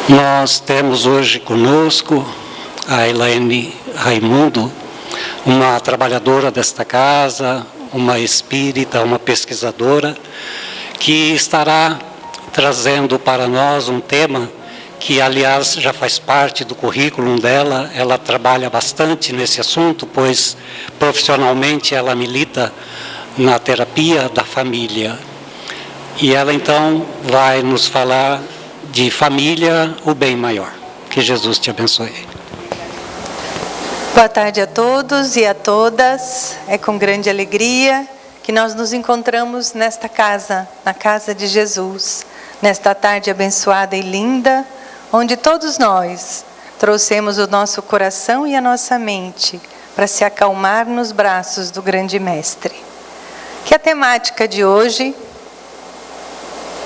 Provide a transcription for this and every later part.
Nós temos hoje conosco a Elaine Raimundo, uma trabalhadora desta casa, uma espírita, uma pesquisadora, que estará trazendo para nós um tema que, aliás, já faz parte do currículo dela. Ela trabalha bastante nesse assunto, pois profissionalmente ela milita na terapia da família. E ela, então, vai nos falar de família, o bem maior. Que Jesus te abençoe. Boa tarde a todos e a todas. É com grande alegria que nós nos encontramos nesta casa, na casa de Jesus, nesta tarde abençoada e linda, onde todos nós trouxemos o nosso coração e a nossa mente para se acalmar nos braços do grande Mestre. Que a temática de hoje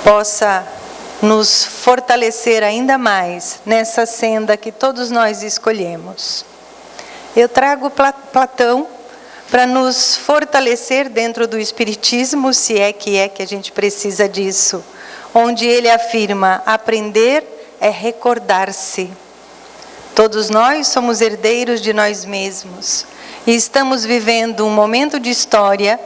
possa nos fortalecer ainda mais nessa senda que todos nós escolhemos. Eu trago Platão para nos fortalecer dentro do Espiritismo, se é que a gente precisa disso, onde ele afirma: aprender é recordar-se. Todos nós somos herdeiros de nós mesmos e estamos vivendo um momento de história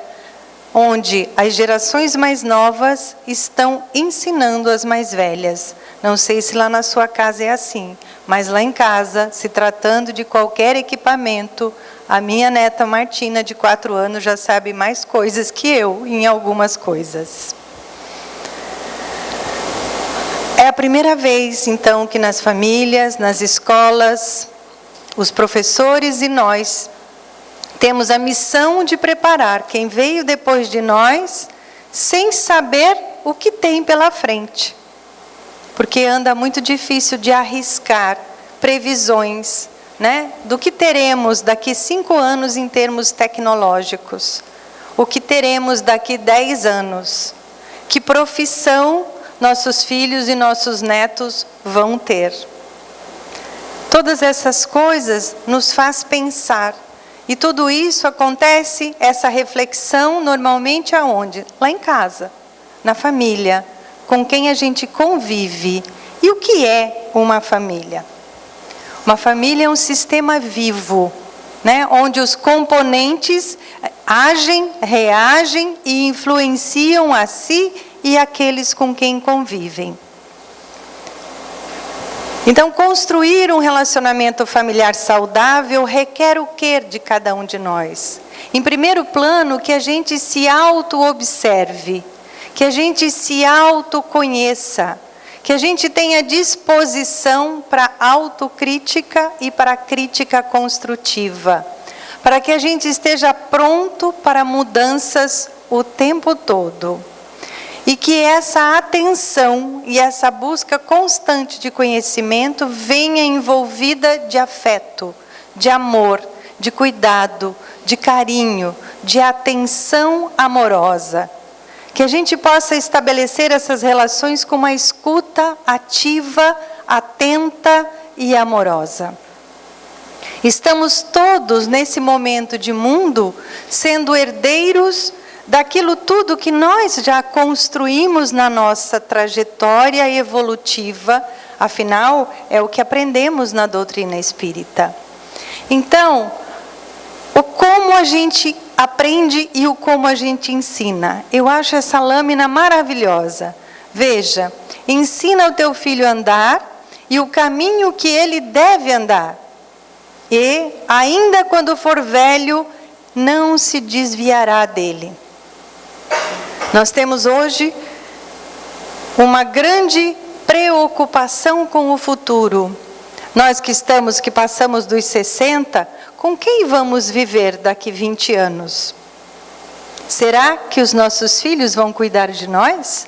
onde as gerações mais novas estão ensinando as mais velhas. Não sei se lá na sua casa é assim, mas lá em casa, se tratando de qualquer equipamento, a minha neta Martina, de 4 anos, já sabe mais coisas que eu em algumas coisas. É a primeira vez, então, que nas famílias, nas escolas, os professores e nós temos a missão de preparar quem veio depois de nós, sem saber o que tem pela frente. Porque anda muito difícil de arriscar previsões, né, do que teremos daqui 5 anos em termos tecnológicos. O que teremos daqui 10 anos. Que profissão nossos filhos e nossos netos vão ter. Todas essas coisas nos faz pensar. E tudo isso acontece, essa reflexão, normalmente aonde? Lá em casa, na família, com quem a gente convive. E o que é uma família? Uma família é um sistema vivo, né? Onde os componentes agem, reagem e influenciam a si e aqueles com quem convivem. Então, construir um relacionamento familiar saudável requer o que de cada um de nós? Em primeiro plano, que a gente se auto-observe, que a gente se autoconheça, que a gente tenha disposição para autocrítica e para crítica construtiva, para que a gente esteja pronto para mudanças o tempo todo. E que essa atenção e essa busca constante de conhecimento venha envolvida de afeto, de amor, de cuidado, de carinho, de atenção amorosa. Que a gente possa estabelecer essas relações com uma escuta ativa, atenta e amorosa. Estamos todos, nesse momento de mundo, sendo herdeiros daquilo tudo que nós já construímos na nossa trajetória evolutiva, afinal, é o que aprendemos na doutrina espírita. Então, o como a gente aprende e o como a gente ensina. Eu acho essa lâmina maravilhosa. Veja, ensina o teu filho a andar e o caminho que ele deve andar. E, ainda quando for velho, não se desviará dele. Nós temos hoje uma grande preocupação com o futuro. Nós que passamos dos 60, com quem vamos viver daqui 20 anos? Será que os nossos filhos vão cuidar de nós?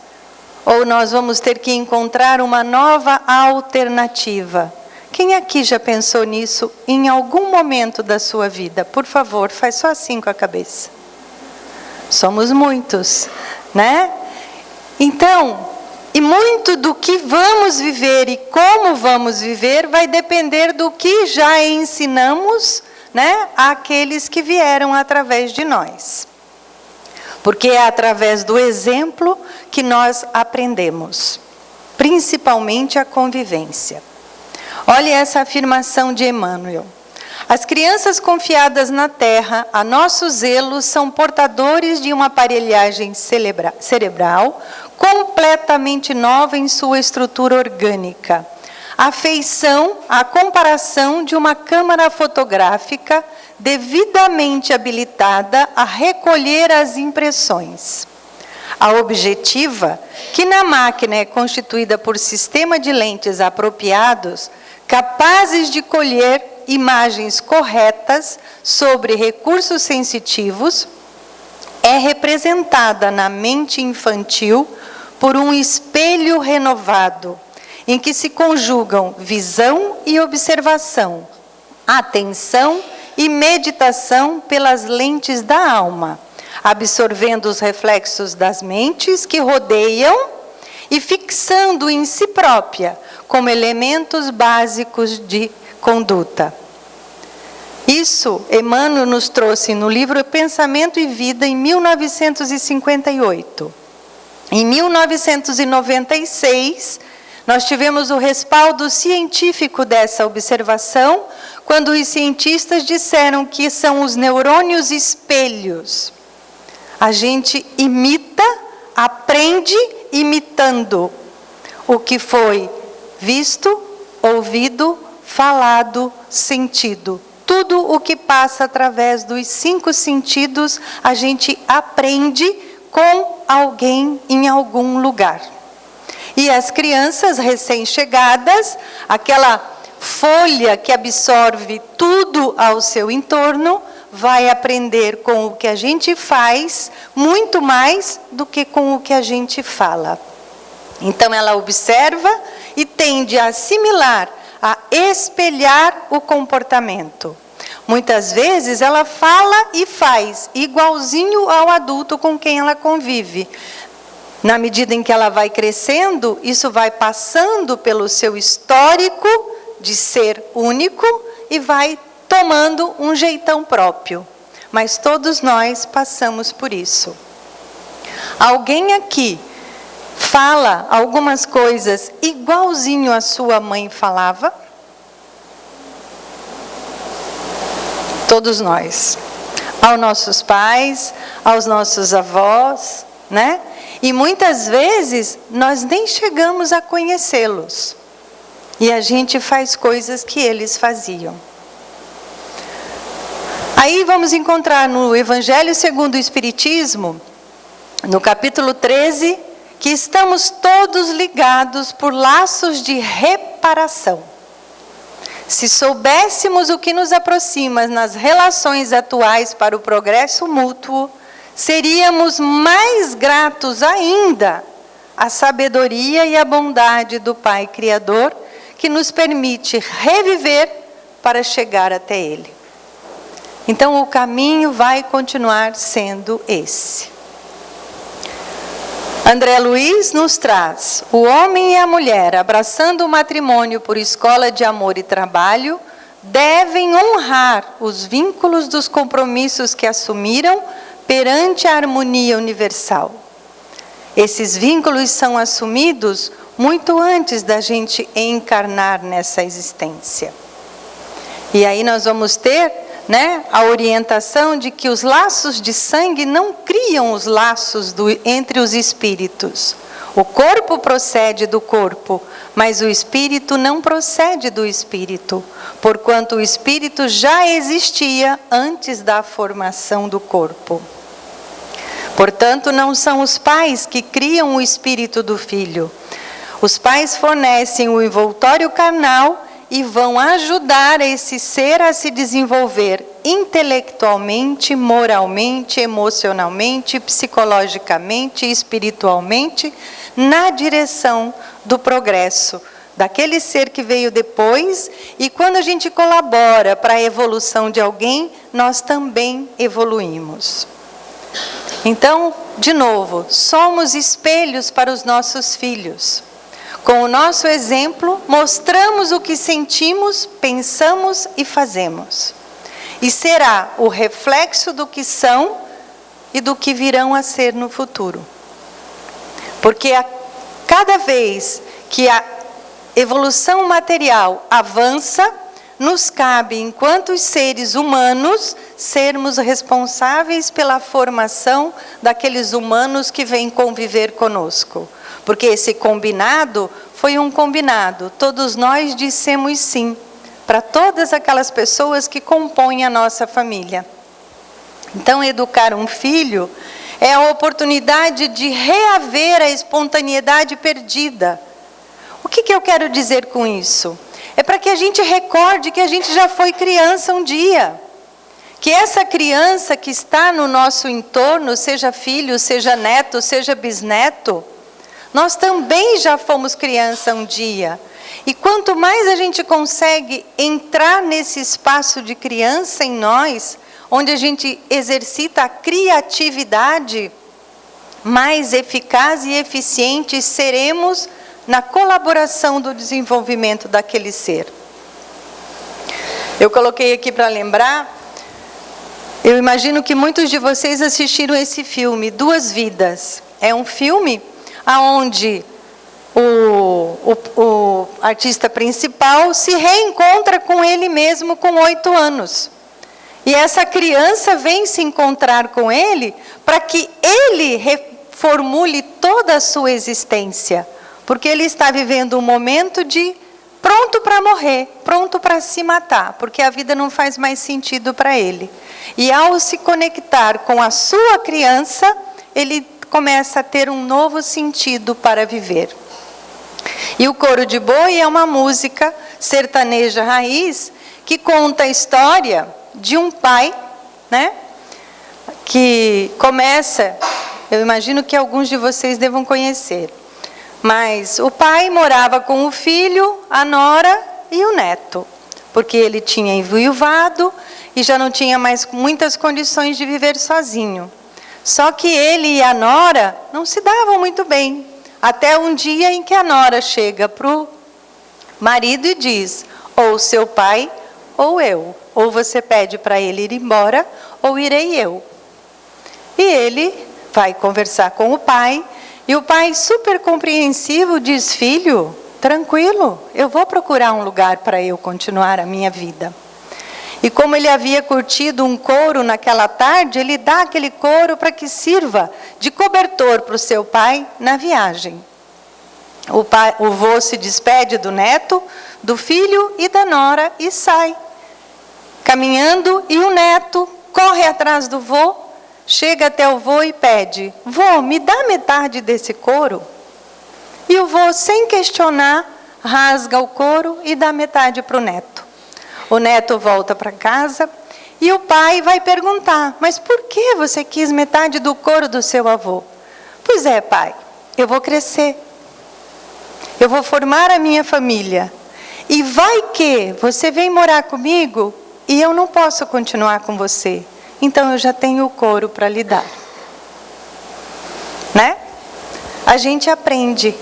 Ou nós vamos ter que encontrar uma nova alternativa? Quem aqui já pensou nisso em algum momento da sua vida? Por favor, faz só assim com a cabeça. Somos muitos, né? Então, e muito do que vamos viver e como vamos viver vai depender do que já ensinamos, né, àqueles que vieram através de nós. Porque é através do exemplo que nós aprendemos. principalmente a convivência. Olhe essa afirmação de Emmanuel. As crianças confiadas na terra, a nosso zelo, são portadores de uma aparelhagem cerebral completamente nova em sua estrutura orgânica. A feição, a comparação de uma câmara fotográfica devidamente habilitada a recolher as impressões. A objetiva, que na máquina é constituída por sistema de lentes apropriados, capazes de colher imagens corretas sobre recursos sensitivos, é representada na mente infantil por um espelho renovado, em que se conjugam visão e observação, atenção e meditação pelas lentes da alma, absorvendo os reflexos das mentes que rodeiam e fixando em si própria como elementos básicos de conduta. Isso Emmanuel nos trouxe no livro Pensamento e Vida em 1958. Em 1996, nós tivemos o respaldo científico dessa observação, quando os cientistas disseram que são os neurônios espelhos. A gente imita, aprende imitando o que foi visto, ouvido, falado, sentido. Tudo o que passa através dos 5 sentidos, a gente aprende com alguém em algum lugar. E as crianças recém-chegadas, aquela folha que absorve tudo ao seu entorno, vai aprender com o que a gente faz, muito mais do que com o que a gente fala. Então ela observa e tende a assimilar, a espelhar o comportamento. Muitas vezes ela fala e faz igualzinho ao adulto com quem ela convive. Na medida em que ela vai crescendo, isso vai passando pelo seu histórico de ser único e vai tomando um jeitão próprio. Mas todos nós passamos por isso. Alguém aqui fala algumas coisas igualzinho a sua mãe falava? Todos nós. Aos nossos pais, aos nossos avós, né? E muitas vezes nós nem chegamos a conhecê-los. E a gente faz coisas que eles faziam. Aí vamos encontrar no Evangelho segundo o Espiritismo, no capítulo 13, que estamos todos ligados por laços de reparação. Se soubéssemos o que nos aproxima nas relações atuais para o progresso mútuo, seríamos mais gratos ainda à sabedoria e à bondade do Pai Criador, que nos permite reviver para chegar até Ele. Então o caminho vai continuar sendo esse. André Luiz nos traz: o homem e a mulher, abraçando o matrimônio por escola de amor e trabalho, devem honrar os vínculos dos compromissos que assumiram perante a harmonia universal. Esses vínculos são assumidos muito antes da gente encarnar nessa existência. E aí nós vamos ter, a orientação de que os laços de sangue não criam os laços entre os espíritos. O corpo procede do corpo, mas o espírito não procede do espírito, porquanto o espírito já existia antes da formação do corpo. Portanto, não são os pais que criam o espírito do filho. Os pais fornecem o envoltório carnal e vão ajudar esse ser a se desenvolver intelectualmente, moralmente, emocionalmente, psicologicamente, espiritualmente, na direção do progresso daquele ser que veio depois. E quando a gente colabora para a evolução de alguém, nós também evoluímos. Então, de novo, somos espelhos para os nossos filhos. Com o nosso exemplo, mostramos o que sentimos, pensamos e fazemos. E será o reflexo do que são e do que virão a ser no futuro. Porque a cada vez que a evolução material avança, nos cabe, enquanto seres humanos, sermos responsáveis pela formação daqueles humanos que vêm conviver conosco. Porque esse combinado foi um combinado. Todos nós dissemos sim para todas aquelas pessoas que compõem a nossa família. Então, educar um filho é a oportunidade de reaver a espontaneidade perdida. O que eu quero dizer com isso? É para que a gente recorde que a gente já foi criança um dia. Que essa criança que está no nosso entorno, seja filho, seja neto, seja bisneto, nós também já fomos criança um dia. E quanto mais a gente consegue entrar nesse espaço de criança em nós, onde a gente exercita a criatividade, mais eficaz e eficiente seremos na colaboração do desenvolvimento daquele ser. Eu coloquei aqui para lembrar, eu imagino que muitos de vocês assistiram esse filme, Duas Vidas. É um filme onde o artista principal se reencontra com ele mesmo com 8 anos. E essa criança vem se encontrar com ele para que ele reformule toda a sua existência. Porque ele está vivendo um momento de pronto para morrer, pronto para se matar, porque a vida não faz mais sentido para ele. E ao se conectar com a sua criança, ele começa a ter um novo sentido para viver. E o Coro de Boi é uma música sertaneja raiz que conta a história de um pai, né? Que começa, eu imagino que alguns de vocês devam conhecer. Mas o pai morava com o filho, a nora e o neto, porque ele tinha enviuvado e já não tinha mais muitas condições de viver sozinho. Só que ele e a nora não se davam muito bem, até um dia em que a nora chega para o marido e diz: ou seu pai ou eu, ou você pede para ele ir embora, ou irei eu. E ele vai conversar com o pai. E o pai, super compreensivo, diz: filho, tranquilo, eu vou procurar um lugar para eu continuar a minha vida. E como ele havia curtido um couro naquela tarde, ele dá aquele couro para que sirva de cobertor para o seu pai na viagem. O vô se despede do neto, do filho e da nora e sai caminhando, e o neto corre atrás do vô, chega até o vô e pede: vô, me dá metade desse couro? E o vô, sem questionar, rasga o couro e dá metade para o neto. O neto volta para casa e o pai vai perguntar: mas por que você quis metade do couro do seu avô? Pois é, pai, eu vou crescer. Eu vou formar a minha família. E vai que você vem morar comigo e eu não posso continuar com você. Então eu já tenho o couro para lhe dar. Né? A gente aprende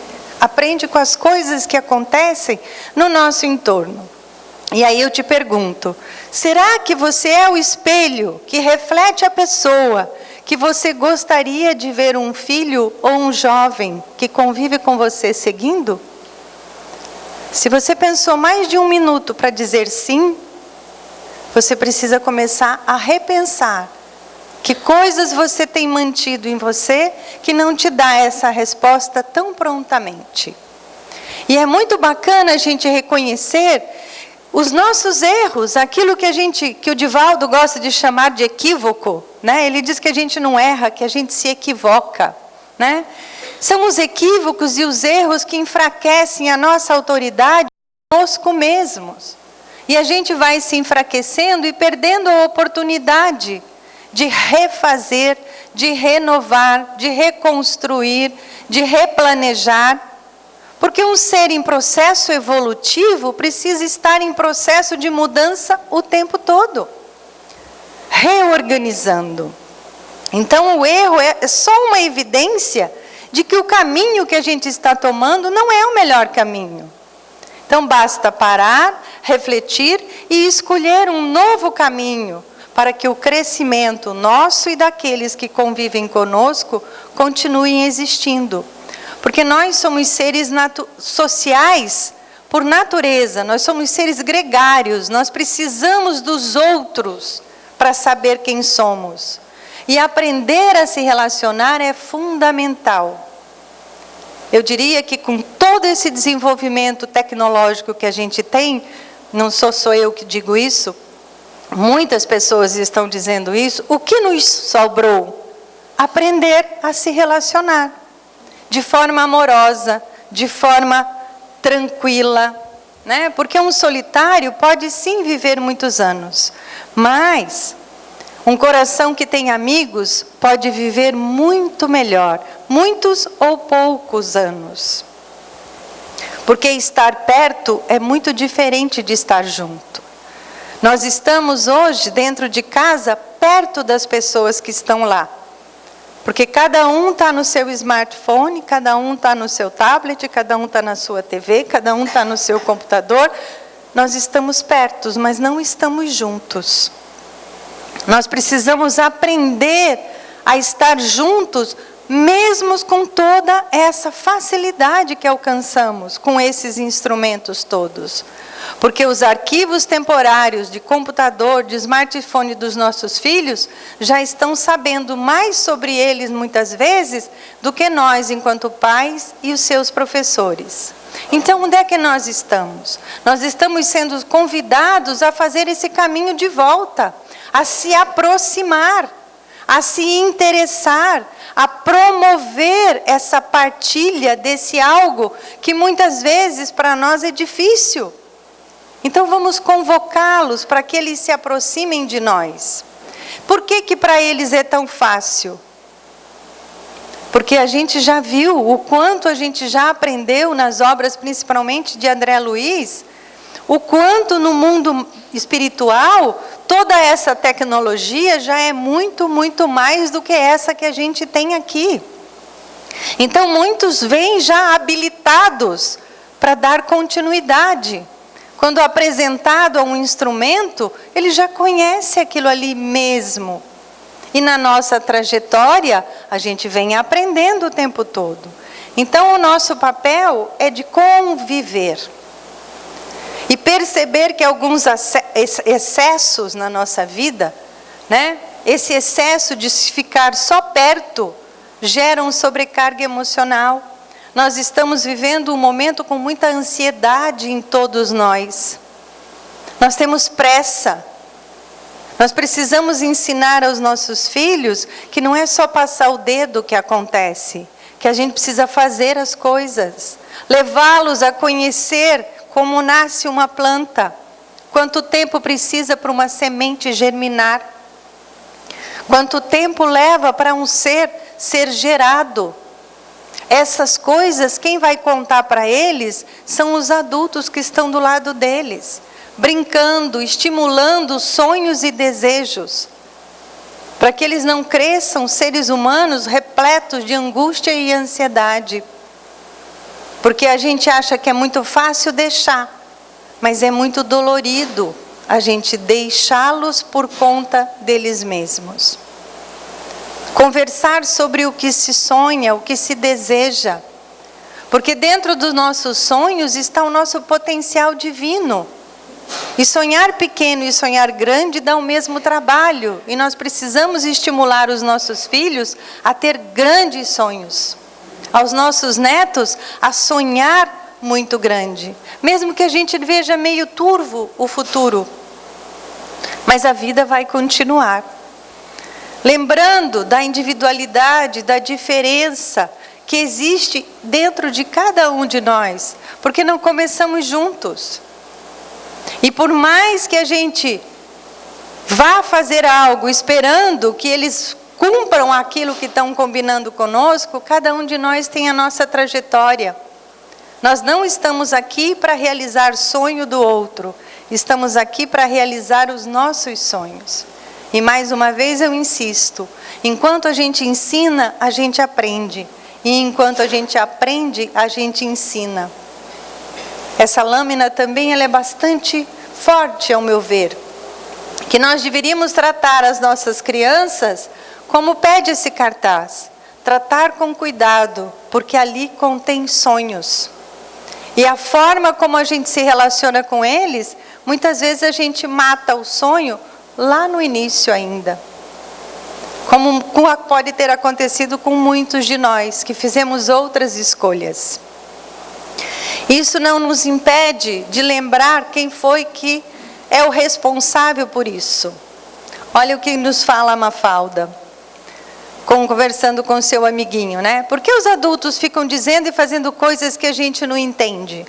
com as coisas que acontecem no nosso entorno. E aí eu te pergunto: será que você é o espelho que reflete a pessoa que você gostaria de ver um filho ou um jovem que convive com você seguindo? Se você pensou mais de 1 minuto para dizer sim, você precisa começar a repensar que coisas você tem mantido em você que não te dá essa resposta tão prontamente. E é muito bacana a gente reconhecer os nossos erros, aquilo que o Divaldo gosta de chamar de equívoco, né? Ele diz que a gente não erra, que a gente se equivoca, né? São os equívocos e os erros que enfraquecem a nossa autoridade conosco mesmos. E a gente vai se enfraquecendo e perdendo a oportunidade de refazer, de renovar, de reconstruir, de replanejar. Porque um ser em processo evolutivo precisa estar em processo de mudança o tempo todo, reorganizando. Então o erro é só uma evidência de que o caminho que a gente está tomando não é o melhor caminho. Então basta parar, refletir e escolher um novo caminho para que o crescimento nosso e daqueles que convivem conosco continuem existindo. Porque nós somos seres sociais por natureza, nós somos seres gregários, nós precisamos dos outros para saber quem somos. E aprender a se relacionar é fundamental. Eu diria que com todo esse desenvolvimento tecnológico que a gente tem, não sou só eu que digo isso, muitas pessoas estão dizendo isso, o que nos sobrou? Aprender a se relacionar de forma amorosa, de forma tranquila, né? Porque um solitário pode sim viver muitos anos, mas um coração que tem amigos pode viver muito melhor, muitos ou poucos anos. Porque estar perto é muito diferente de estar junto. Nós estamos hoje dentro de casa, perto das pessoas que estão lá. Porque cada um está no seu smartphone, cada um está no seu tablet, cada um está na sua TV, cada um está no seu computador. Nós estamos perto, mas não estamos juntos. Nós precisamos aprender a estar juntos, mesmo com toda essa facilidade que alcançamos com esses instrumentos todos. Porque os arquivos temporários de computador, de smartphone dos nossos filhos, já estão sabendo mais sobre eles muitas vezes do que nós, enquanto pais e os seus professores. Então, onde é que nós estamos? Nós estamos sendo convidados a fazer esse caminho de volta, a se aproximar, a se interessar, a promover essa partilha desse algo que muitas vezes para nós é difícil. Então vamos convocá-los para que eles se aproximem de nós. Por que que para eles é tão fácil? Porque a gente já viu o quanto a gente já aprendeu nas obras, principalmente de André Luiz, o quanto no mundo espiritual toda essa tecnologia já é muito, muito mais do que essa que a gente tem aqui. Então muitos vêm já habilitados para dar continuidade. Quando apresentado a um instrumento, ele já conhece aquilo ali mesmo. E na nossa trajetória, a gente vem aprendendo o tempo todo. Então, o nosso papel é de conviver. E perceber que alguns excessos na nossa vida, né? Esse excesso de ficar só perto, gera uma sobrecarga emocional. Nós estamos vivendo um momento com muita ansiedade em todos nós. Nós temos pressa. Nós precisamos ensinar aos nossos filhos que não é só passar o dedo que acontece, que a gente precisa fazer as coisas. Levá-los a conhecer como nasce uma planta, quanto tempo precisa para uma semente germinar, quanto tempo leva para um ser gerado. Essas coisas, quem vai contar para eles são os adultos que estão do lado deles, brincando, estimulando sonhos e desejos, para que eles não cresçam seres humanos repletos de angústia e ansiedade. Porque a gente acha que é muito fácil deixar, mas é muito dolorido a gente deixá-los por conta deles mesmos. Conversar sobre o que se sonha, o que se deseja. Porque dentro dos nossos sonhos está o nosso potencial divino. E sonhar pequeno e sonhar grande dá o mesmo trabalho. E nós precisamos estimular os nossos filhos a ter grandes sonhos. Aos nossos netos a sonhar muito grande. Mesmo que a gente veja meio turvo o futuro. Mas a vida vai continuar. Lembrando da individualidade, da diferença que existe dentro de cada um de nós, porque não começamos juntos. E por mais que a gente vá fazer algo esperando que eles cumpram aquilo que estão combinando conosco, cada um de nós tem a nossa trajetória. Nós não estamos aqui para realizar sonho do outro, estamos aqui para realizar os nossos sonhos. E mais uma vez eu insisto, enquanto a gente ensina, a gente aprende. E enquanto a gente aprende, a gente ensina. Essa lâmina também ela é bastante forte, ao meu ver. Que nós deveríamos tratar as nossas crianças como pede esse cartaz. tratar com cuidado, porque ali contém sonhos. E a forma como a gente se relaciona com eles, muitas vezes a gente mata o sonho lá no início ainda. Como pode ter acontecido com muitos de nós, que fizemos outras escolhas. Isso não nos impede de lembrar quem foi que é o responsável por isso. Olha o que nos fala a Mafalda, conversando com seu amiguinho, né? Por que os adultos ficam dizendo e fazendo coisas que a gente não entende?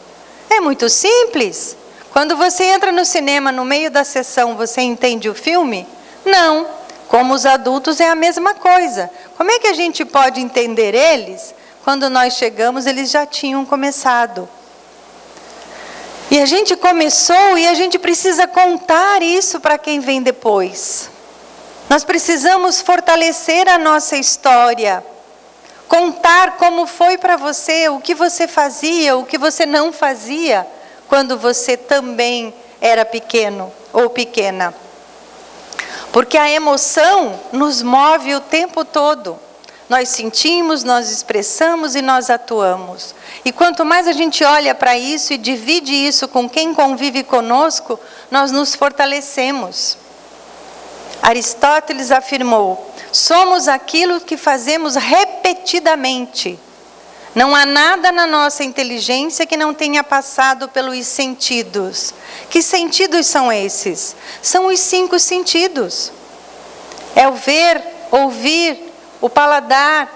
É muito simples. Quando você entra no cinema, no meio da sessão, você entende o filme? Não. Como os adultos é a mesma coisa. Como é que a gente pode entender eles? Quando nós chegamos, eles já tinham começado. E a gente começou e a gente precisa contar isso para quem vem depois. Nós precisamos fortalecer a nossa história. Contar como foi para você, o que você fazia, o que você não fazia, quando você também era pequeno ou pequena. Porque a emoção nos move o tempo todo. Nós sentimos, nós expressamos e nós atuamos. E quanto mais a gente olha para isso e divide isso com quem convive conosco, nós nos fortalecemos. Aristóteles afirmou: somos aquilo que fazemos repetidamente. Não há nada na nossa inteligência que não tenha passado pelos sentidos. Que sentidos são esses? São os 5 sentidos. É o ver, ouvir, o paladar,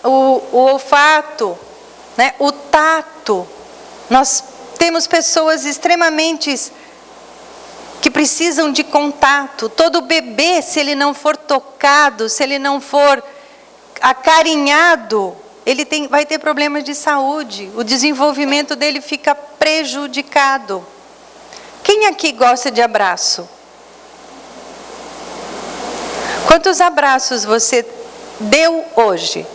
o olfato, né? O tato. Nós temos pessoas extremamente que precisam de contato. Todo bebê, se ele não for tocado, se ele não for acarinhado, ele vai ter problemas de saúde. O desenvolvimento dele fica prejudicado. Quem aqui gosta de abraço? Quantos abraços você deu hoje?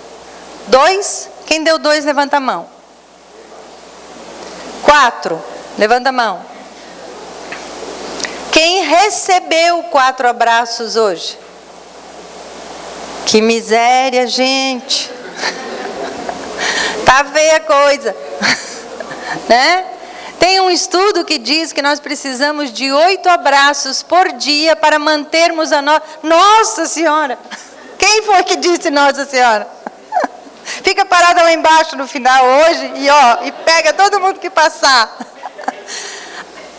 2? Quem deu 2, levanta a mão. 4, levanta a mão. Quem recebeu 4 abraços hoje? Que miséria, gente. Tá feia a coisa. Né? Tem um estudo que diz que nós precisamos de 8 abraços por dia para mantermos a Nossa Senhora! Quem foi que disse Nossa Senhora? Fica parada lá embaixo no final hoje e pega todo mundo que passar.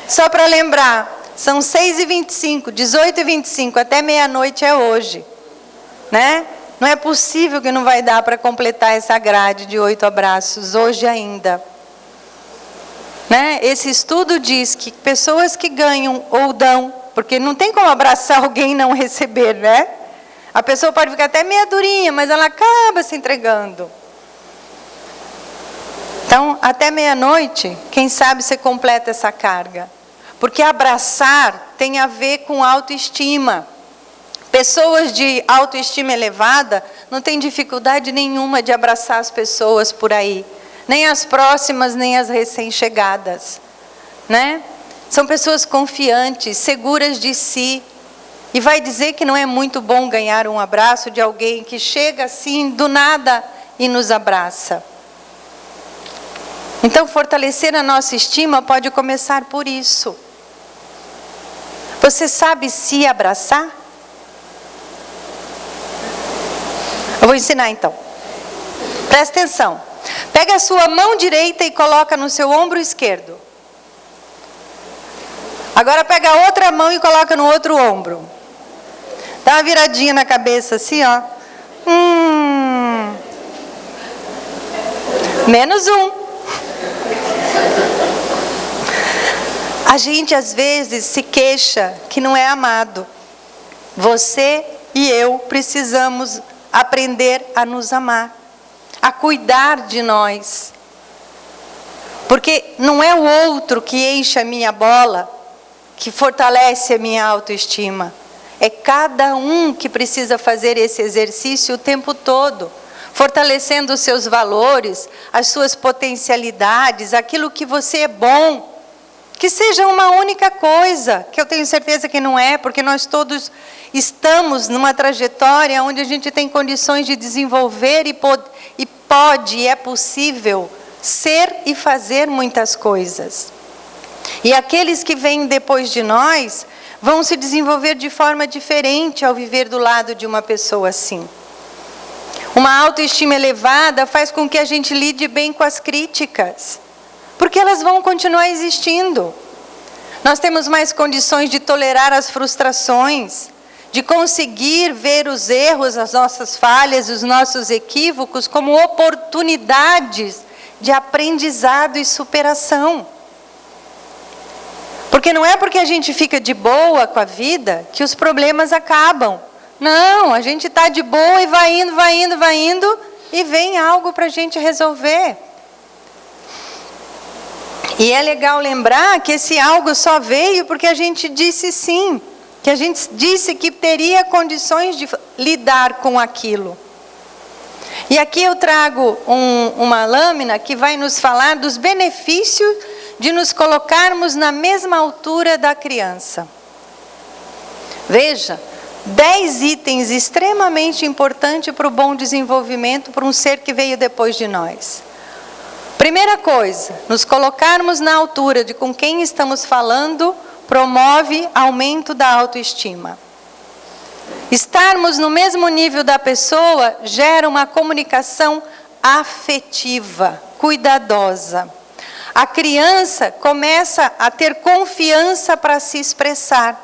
Só para lembrar. São 6h25, 18h25, até meia-noite é hoje. Né? Não é possível que não vai dar para completar essa grade de 8 abraços, hoje ainda. Né? Esse estudo diz que pessoas que ganham ou dão, porque não tem como abraçar alguém e não receber, né? A pessoa pode ficar até meia durinha, mas ela acaba se entregando. Então, até meia-noite, quem sabe você completa essa carga. Porque abraçar tem a ver com autoestima. Pessoas de autoestima elevada não têm dificuldade nenhuma de abraçar as pessoas por aí. Nem as próximas, nem as recém-chegadas. Né? São pessoas confiantes, seguras de si. E vai dizer que não é muito bom ganhar um abraço de alguém que chega assim, do nada, e nos abraça. Então, fortalecer a nossa estima pode começar por isso. Você sabe se abraçar? Eu vou ensinar então. Presta atenção. Pega a sua mão direita e coloca no seu ombro esquerdo. Agora pega a outra mão e coloca no outro ombro. Dá uma viradinha na cabeça assim, ó. Menos um. A gente às vezes se queixa que não é amado. Você e eu precisamos aprender a nos amar, a cuidar de nós. Porque não é o outro que enche a minha bola, que fortalece a minha autoestima. É cada um que precisa fazer esse exercício o tempo todo, fortalecendo os seus valores, as suas potencialidades, aquilo que você é bom. Que seja uma única coisa, que eu tenho certeza que não é, porque nós todos estamos numa trajetória onde a gente tem condições de desenvolver e é possível ser e fazer muitas coisas. E aqueles que vêm depois de nós vão se desenvolver de forma diferente ao viver do lado de uma pessoa assim. Uma autoestima elevada faz com que a gente lide bem com as críticas, porque elas vão continuar existindo. Nós temos mais condições de tolerar as frustrações, de conseguir ver os erros, as nossas falhas, os nossos equívocos como oportunidades de aprendizado e superação. Porque não é porque a gente fica de boa com a vida que os problemas acabam. Não, a gente está de boa e vai indo e vem algo para a gente resolver. E é legal lembrar que esse algo só veio porque a gente disse sim, que a gente disse que teria condições de lidar com aquilo. E aqui eu trago uma lâmina que vai nos falar dos benefícios de nos colocarmos na mesma altura da criança. Veja, 10 itens extremamente importantes para o bom desenvolvimento para um ser que veio depois de nós. Primeira coisa, nos colocarmos na altura de com quem estamos falando promove aumento da autoestima. Estarmos no mesmo nível da pessoa gera uma comunicação afetiva, cuidadosa. A criança começa a ter confiança para se expressar.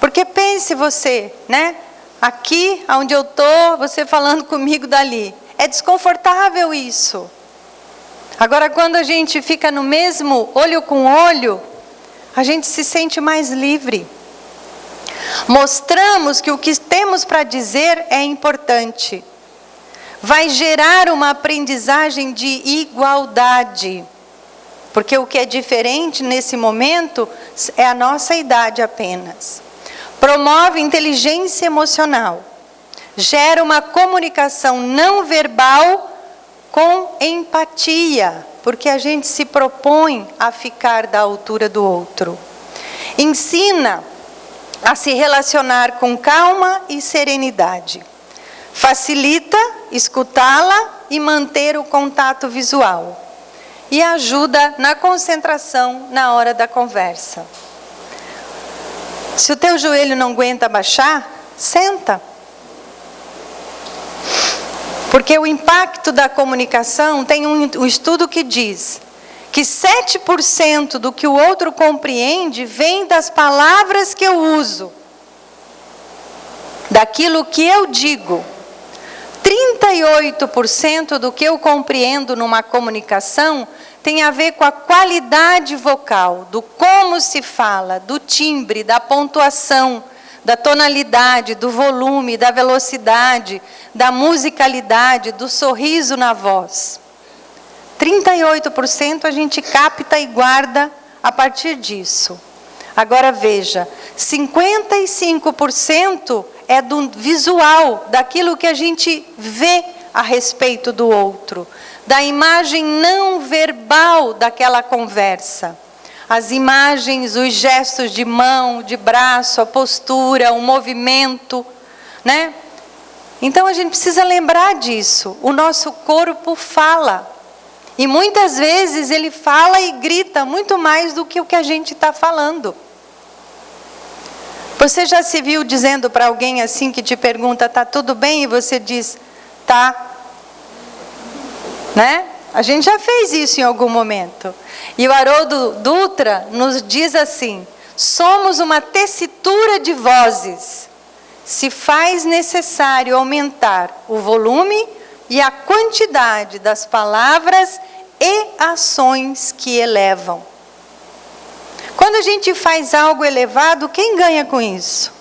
Porque pense você, né? Aqui, onde eu estou, você falando comigo dali. É desconfortável isso. Agora, quando a gente fica no mesmo olho com olho, a gente se sente mais livre. Mostramos que o que temos para dizer é importante. Vai gerar uma aprendizagem de igualdade. Porque o que é diferente nesse momento é a nossa idade apenas. Promove inteligência emocional. Gera uma comunicação não verbal com empatia, porque a gente se propõe a ficar da altura do outro. Ensina a se relacionar com calma e serenidade. Facilita escutá-la e manter o contato visual. E ajuda na concentração na hora da conversa. Se o teu joelho não aguenta baixar, senta. Porque o impacto da comunicação tem um estudo que diz que 7% do que o outro compreende vem das palavras que eu uso, daquilo que eu digo. 38% do que eu compreendo numa comunicação tem a ver com a qualidade vocal, do como se fala, do timbre, da pontuação, da tonalidade, do volume, da velocidade, da musicalidade, do sorriso na voz. 38% a gente capta e guarda a partir disso. Agora veja, 55% é do visual, daquilo que a gente vê a respeito do outro, da imagem não verbal daquela conversa. As imagens, os gestos de mão, de braço, a postura, o movimento, né? Então a gente precisa lembrar disso. O nosso corpo fala. E muitas vezes ele fala e grita muito mais do que o que a gente está falando. Você já se viu dizendo para alguém assim que te pergunta, tá tudo bem? E você diz, tá. Né? A gente já fez isso em algum momento. E o Haroldo Dutra nos diz assim, somos uma tessitura de vozes. Se faz necessário aumentar o volume e a quantidade das palavras e ações que elevam. Quando a gente faz algo elevado, quem ganha com isso?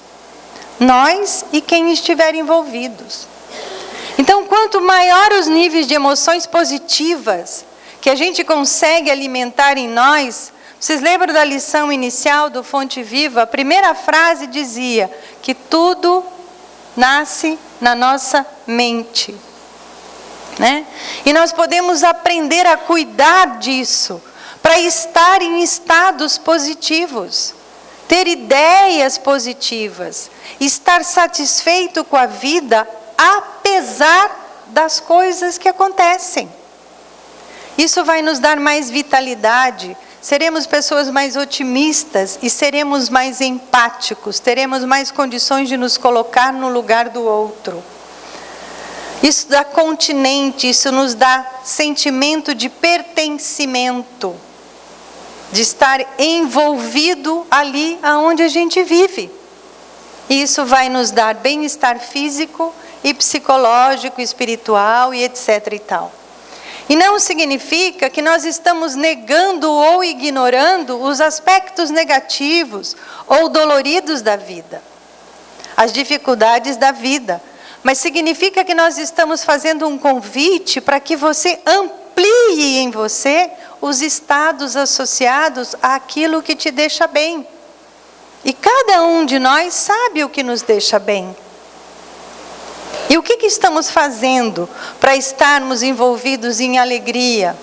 Nós e quem estiver envolvidos. Então, quanto maior os níveis de emoções positivas que a gente consegue alimentar em nós, vocês lembram da lição inicial do Fonte Viva? A primeira frase dizia que tudo nasce na nossa mente. Né? E nós podemos aprender a cuidar disso, para estar em estados positivos, ter ideias positivas, estar satisfeito com a vida, apesar das coisas que acontecem. Isso vai nos dar mais vitalidade, seremos pessoas mais otimistas e seremos mais empáticos, teremos mais condições de nos colocar no lugar do outro. Isso dá continente, isso nos dá sentimento de pertencimento, de estar envolvido ali aonde a gente vive. E isso vai nos dar bem-estar físico e psicológico, espiritual e etc. e tal. E não significa que nós estamos negando ou ignorando os aspectos negativos ou doloridos da vida, as dificuldades da vida. Mas significa que nós estamos fazendo um convite para que você amplie em você os estados associados àquilo que te deixa bem. E cada um de nós sabe o que nos deixa bem. E o que estamos fazendo para estarmos envolvidos em alegria?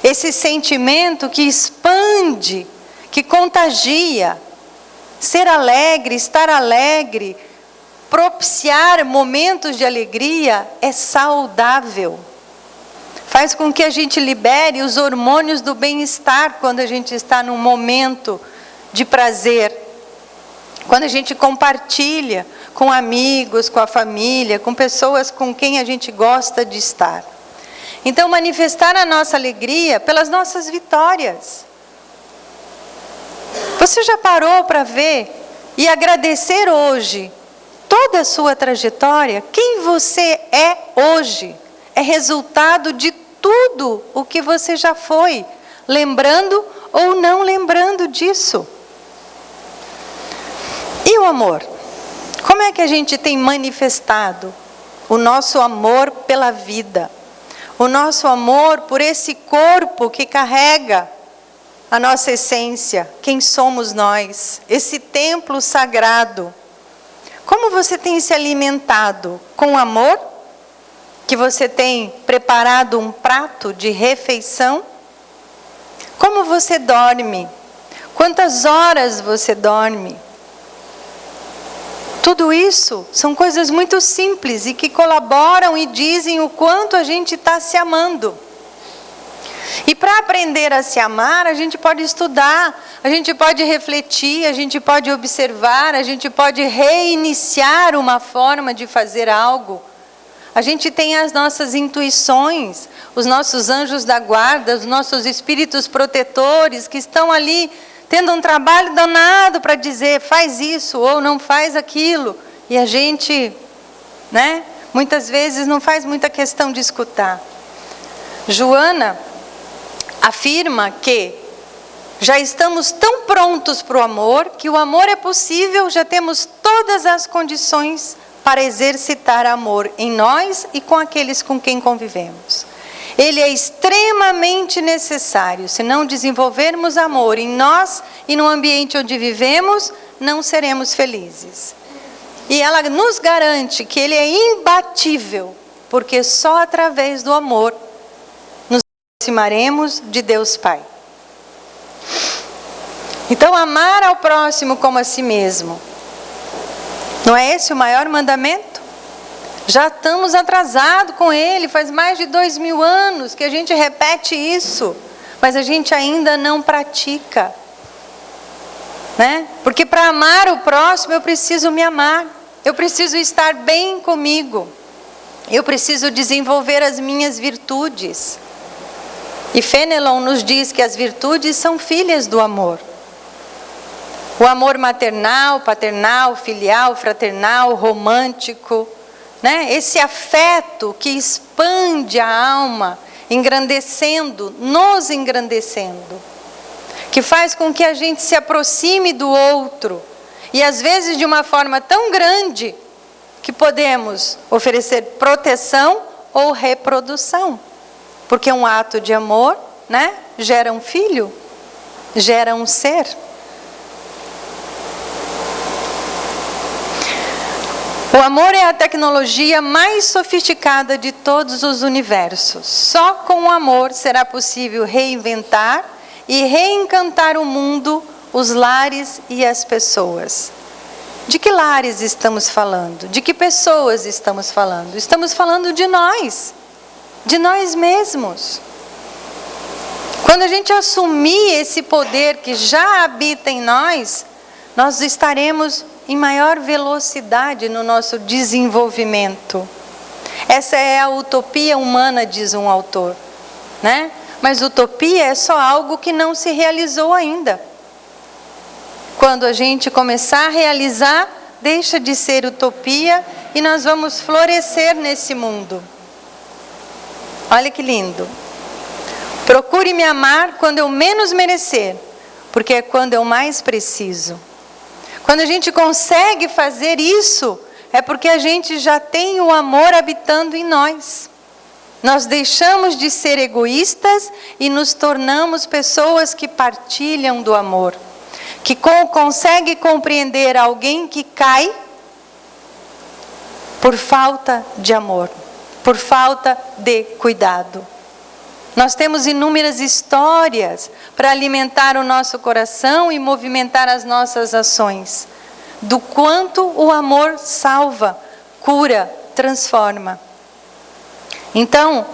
Esse sentimento que expande, que contagia. Ser alegre, estar alegre, propiciar momentos de alegria é saudável. Faz com que a gente libere os hormônios do bem-estar quando a gente está num momento de prazer. Quando a gente compartilha com amigos, com a família, com pessoas com quem a gente gosta de estar. Então, manifestar a nossa alegria pelas nossas vitórias. Você já parou para ver e agradecer hoje toda a sua trajetória? Quem você é hoje é resultado de tudo o que você já foi, lembrando ou não lembrando disso. E o amor? Como é que a gente tem manifestado o nosso amor pela vida? O nosso amor por esse corpo que carrega a nossa essência, quem somos nós, esse templo sagrado. Como você tem se alimentado? Com amor? Que você tem preparado um prato de refeição? Como você dorme? Quantas horas você dorme? Tudo isso são coisas muito simples e que colaboram e dizem o quanto a gente está se amando. E para aprender a se amar, a gente pode estudar, a gente pode refletir, a gente pode observar, a gente pode reiniciar uma forma de fazer algo. A gente tem as nossas intuições, os nossos anjos da guarda, os nossos espíritos protetores que estão ali tendo um trabalho danado para dizer faz isso ou não faz aquilo. E a gente, muitas vezes não faz muita questão de escutar. Joana afirma que já estamos tão prontos para o amor, que o amor é possível, já temos todas as condições para exercitar amor em nós e com aqueles com quem convivemos. Ele é extremamente necessário. Se não desenvolvermos amor em nós e no ambiente onde vivemos, não seremos felizes. E ela nos garante que ele é imbatível, porque só através do amor nos aproximaremos de Deus Pai. Então, amar ao próximo como a si mesmo. Não é esse o maior mandamento? Já estamos atrasados com ele, faz mais de 2000 anos que a gente repete isso, mas a gente ainda não pratica. Porque para amar o próximo eu preciso me amar, eu preciso estar bem comigo, eu preciso desenvolver as minhas virtudes. E Fenelon nos diz que as virtudes são filhas do amor. O amor maternal, paternal, filial, fraternal, romântico, esse afeto que expande a alma, engrandecendo, nos engrandecendo, que faz com que a gente se aproxime do outro, e às vezes de uma forma tão grande, que podemos oferecer proteção ou reprodução, porque um ato de amor, gera um filho, gera um ser. O amor é a tecnologia mais sofisticada de todos os universos. Só com o amor será possível reinventar e reencantar o mundo, os lares e as pessoas. De que lares estamos falando? De que pessoas estamos falando? Estamos falando de nós mesmos. Quando a gente assumir esse poder que já habita em nós, nós estaremos em maior velocidade no nosso desenvolvimento. Essa é a utopia humana, diz um autor, né? Mas utopia é só algo que não se realizou ainda. Quando a gente começar a realizar, deixa de ser utopia e nós vamos florescer nesse mundo. Olha que lindo. Procure me amar quando eu menos merecer, porque é quando eu mais preciso. Quando a gente consegue fazer isso, é porque a gente já tem o amor habitando em nós. Nós deixamos de ser egoístas e nos tornamos pessoas que partilham do amor. Que consegue compreender alguém que cai por falta de amor, por falta de cuidado. Nós temos inúmeras histórias para alimentar o nosso coração e movimentar as nossas ações. Do quanto o amor salva, cura, transforma. Então,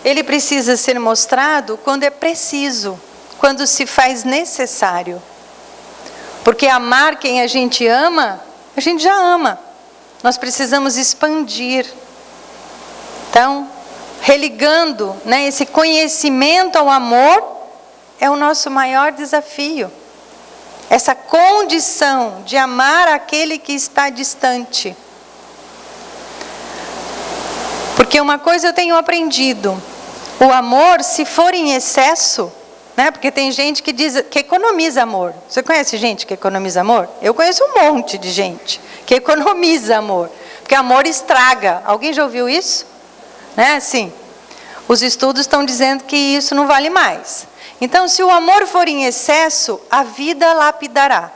ele precisa ser mostrado quando é preciso, quando se faz necessário. Porque amar quem a gente já ama. Nós precisamos expandir. Então, religando, né, esse conhecimento ao amor é o nosso maior desafio. Essa condição de amar aquele que está distante. Porque uma coisa eu tenho aprendido. O amor, se for em excesso, né? Porque tem gente que diz que economiza amor. Você conhece gente que economiza amor? Eu conheço um monte de gente que economiza amor. Porque amor estraga. Alguém já ouviu isso? Né? Sim. Os estudos estão dizendo que isso não vale mais. Então, se o amor for em excesso, a vida lapidará.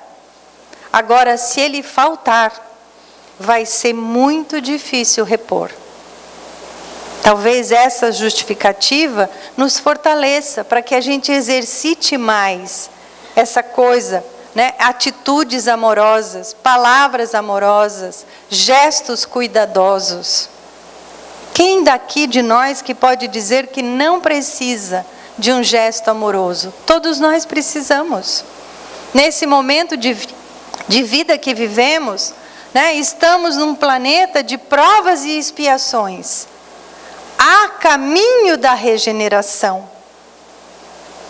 Agora, se ele faltar, vai ser muito difícil repor. Talvez essa justificativa nos fortaleça para que a gente exercite mais essa coisa, né? Atitudes amorosas, palavras amorosas, gestos cuidadosos. Quem daqui de nós que pode dizer que não precisa de um gesto amoroso? Todos nós precisamos. Nesse momento de vida que vivemos, né? Estamos num planeta de provas e expiações. Há caminho da regeneração.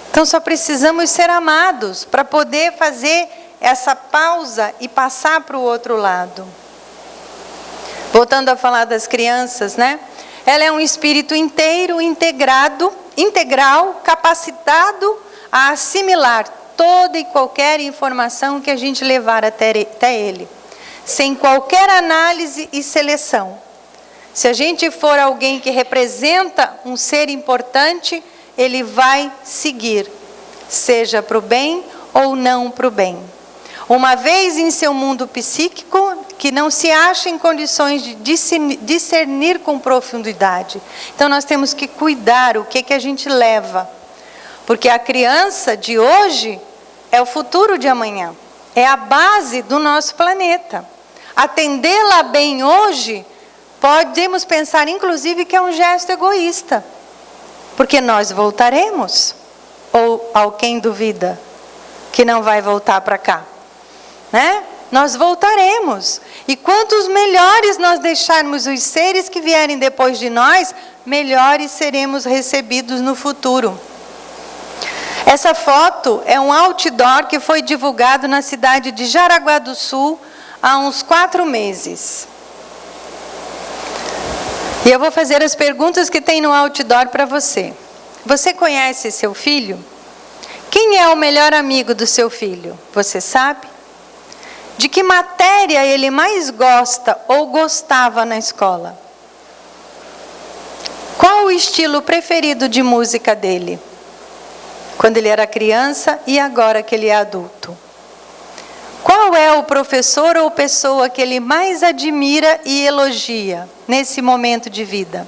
Então só precisamos ser amados para poder fazer essa pausa e passar para o outro lado. Voltando a falar das crianças, né? Ela é um espírito inteiro, integral, capacitado a assimilar toda e qualquer informação que a gente levar até ele, sem qualquer análise e seleção. Se a gente for alguém que representa um ser importante, ele vai seguir, seja para o bem ou não para o bem. Uma vez em seu mundo psíquico, que não se acha em condições de discernir com profundidade. Então nós temos que cuidar o que a gente leva. Porque a criança de hoje é o futuro de amanhã. É a base do nosso planeta. Atendê-la bem hoje, podemos pensar, inclusive, que é um gesto egoísta. Porque nós voltaremos. Ou alguém duvida que não vai voltar para cá? Né? Nós voltaremos. E quantos melhores nós deixarmos os seres que vierem depois de nós, melhores seremos recebidos no futuro. Essa foto é um outdoor que foi divulgado na cidade de Jaraguá do Sul há uns 4 meses. E eu vou fazer as perguntas que tem no outdoor para você. Você conhece seu filho? Quem é o melhor amigo do seu filho? Você sabe? De que matéria ele mais gosta ou gostava na escola? Qual o estilo preferido de música dele? Quando ele era criança e agora que ele é adulto. Qual é o professor ou pessoa que ele mais admira e elogia nesse momento de vida?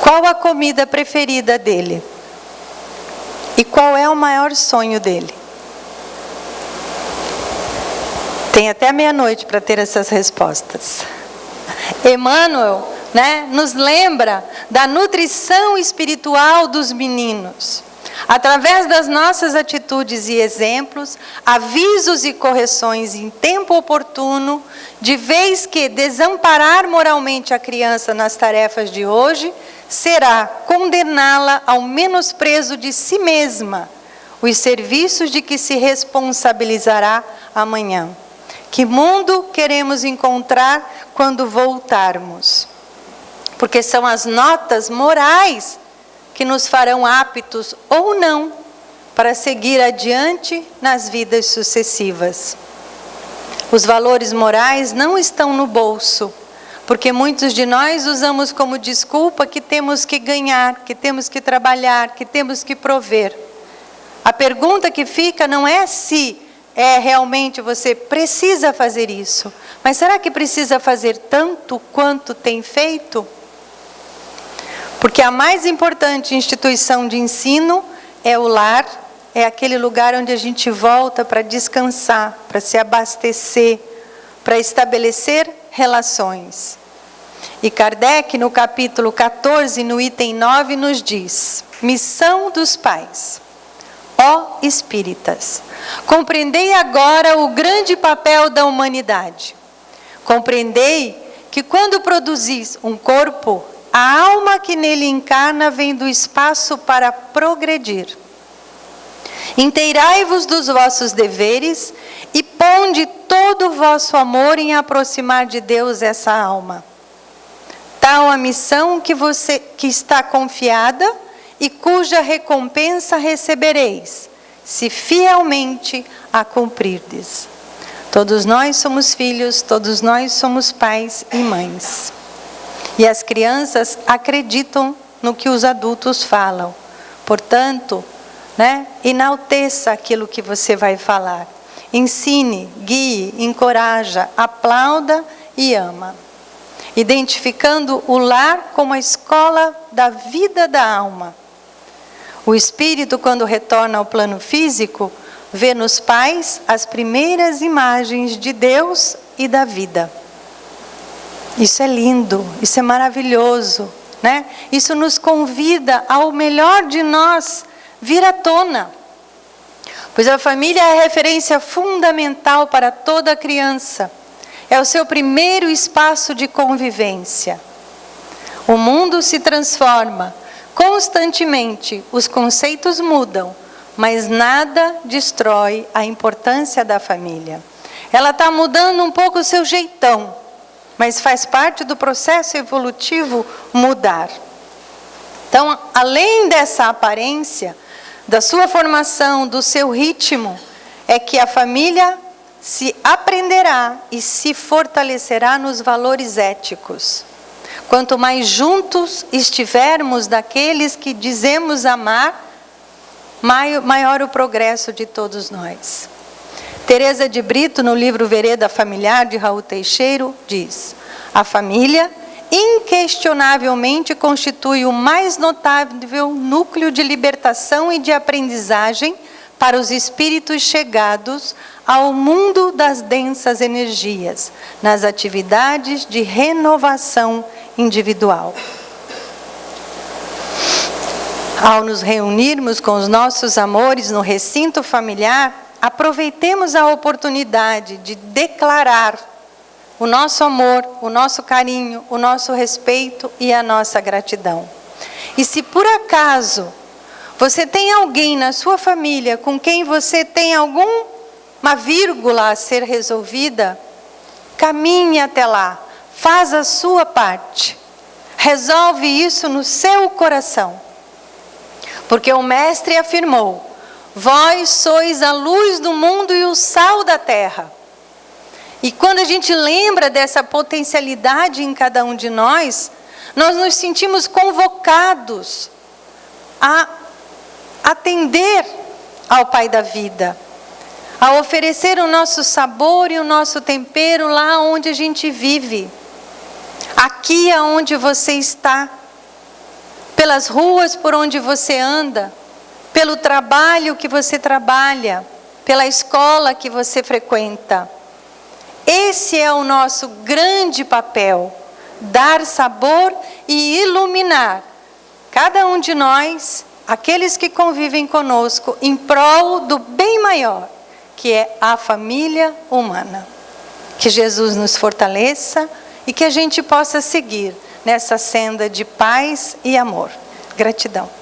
Qual a comida preferida dele? E qual é o maior sonho dele? Tem até meia-noite para ter essas respostas. Emmanuel, nos lembra da nutrição espiritual dos meninos. Através das nossas atitudes e exemplos, avisos e correções em tempo oportuno, de vez que desamparar moralmente a criança nas tarefas de hoje, será condená-la ao menosprezo de si mesma, os serviços de que se responsabilizará amanhã. Que mundo queremos encontrar quando voltarmos? Porque são as notas morais que nos farão aptos ou não para seguir adiante nas vidas sucessivas. Os valores morais não estão no bolso, porque muitos de nós usamos como desculpa que temos que ganhar, que temos que trabalhar, que temos que prover. A pergunta que fica não é se realmente você precisa fazer isso, mas será que precisa fazer tanto quanto tem feito? Porque a mais importante instituição de ensino é o lar, é aquele lugar onde a gente volta para descansar, para se abastecer, para estabelecer relações. E Kardec, no capítulo 14, no item 9, nos diz: missão dos pais. Ó espíritas, compreendei agora o grande papel da humanidade. Compreendei que quando produzis um corpo, a alma que nele encarna vem do espaço para progredir. Inteirai-vos dos vossos deveres e ponde todo o vosso amor em aproximar de Deus essa alma. Tal a missão que está confiada e cuja recompensa recebereis, se fielmente a cumprirdes. Todos nós somos filhos, todos nós somos pais e mães. E as crianças acreditam no que os adultos falam. Portanto, enalteça aquilo que você vai falar. Ensine, guie, encoraja, aplauda e ama. Identificando o lar como a escola da vida da alma. O espírito, quando retorna ao plano físico, vê nos pais as primeiras imagens de Deus e da vida. Isso é lindo, isso é maravilhoso, Isso nos convida ao melhor de nós vir à tona. Pois a família é a referência fundamental para toda criança. É o seu primeiro espaço de convivência. O mundo se transforma constantemente, os conceitos mudam, mas nada destrói a importância da família. Ela está mudando um pouco o seu jeitão, mas faz parte do processo evolutivo mudar. Então, além dessa aparência, da sua formação, do seu ritmo, é que a família se aprenderá e se fortalecerá nos valores éticos. Quanto mais juntos estivermos daqueles que dizemos amar, maior o progresso de todos nós. Teresa de Brito, no livro Vereda Familiar, de Raul Teixeira, diz: a família inquestionavelmente constitui o mais notável núcleo de libertação e de aprendizagem para os espíritos chegados ao mundo das densas energias, nas atividades de renovação individual. Ao nos reunirmos com os nossos amores no recinto familiar, aproveitemos a oportunidade de declarar o nosso amor, o nosso carinho, o nosso respeito e a nossa gratidão. E se por acaso você tem alguém na sua família com quem você tem alguma vírgula a ser resolvida, caminhe até lá, faz a sua parte, resolve isso no seu coração. Porque o Mestre afirmou: vós sois a luz do mundo e o sal da terra. E quando a gente lembra dessa potencialidade em cada um de nós, nós nos sentimos convocados a atender ao Pai da vida, a oferecer o nosso sabor e o nosso tempero lá onde a gente vive, aqui aonde você está, pelas ruas por onde você anda, pelo trabalho que você trabalha, pela escola que você frequenta. Esse é o nosso grande papel, dar sabor e iluminar cada um de nós, aqueles que convivem conosco, em prol do bem maior, que é a família humana. Que Jesus nos fortaleça e que a gente possa seguir nessa senda de paz e amor. Gratidão.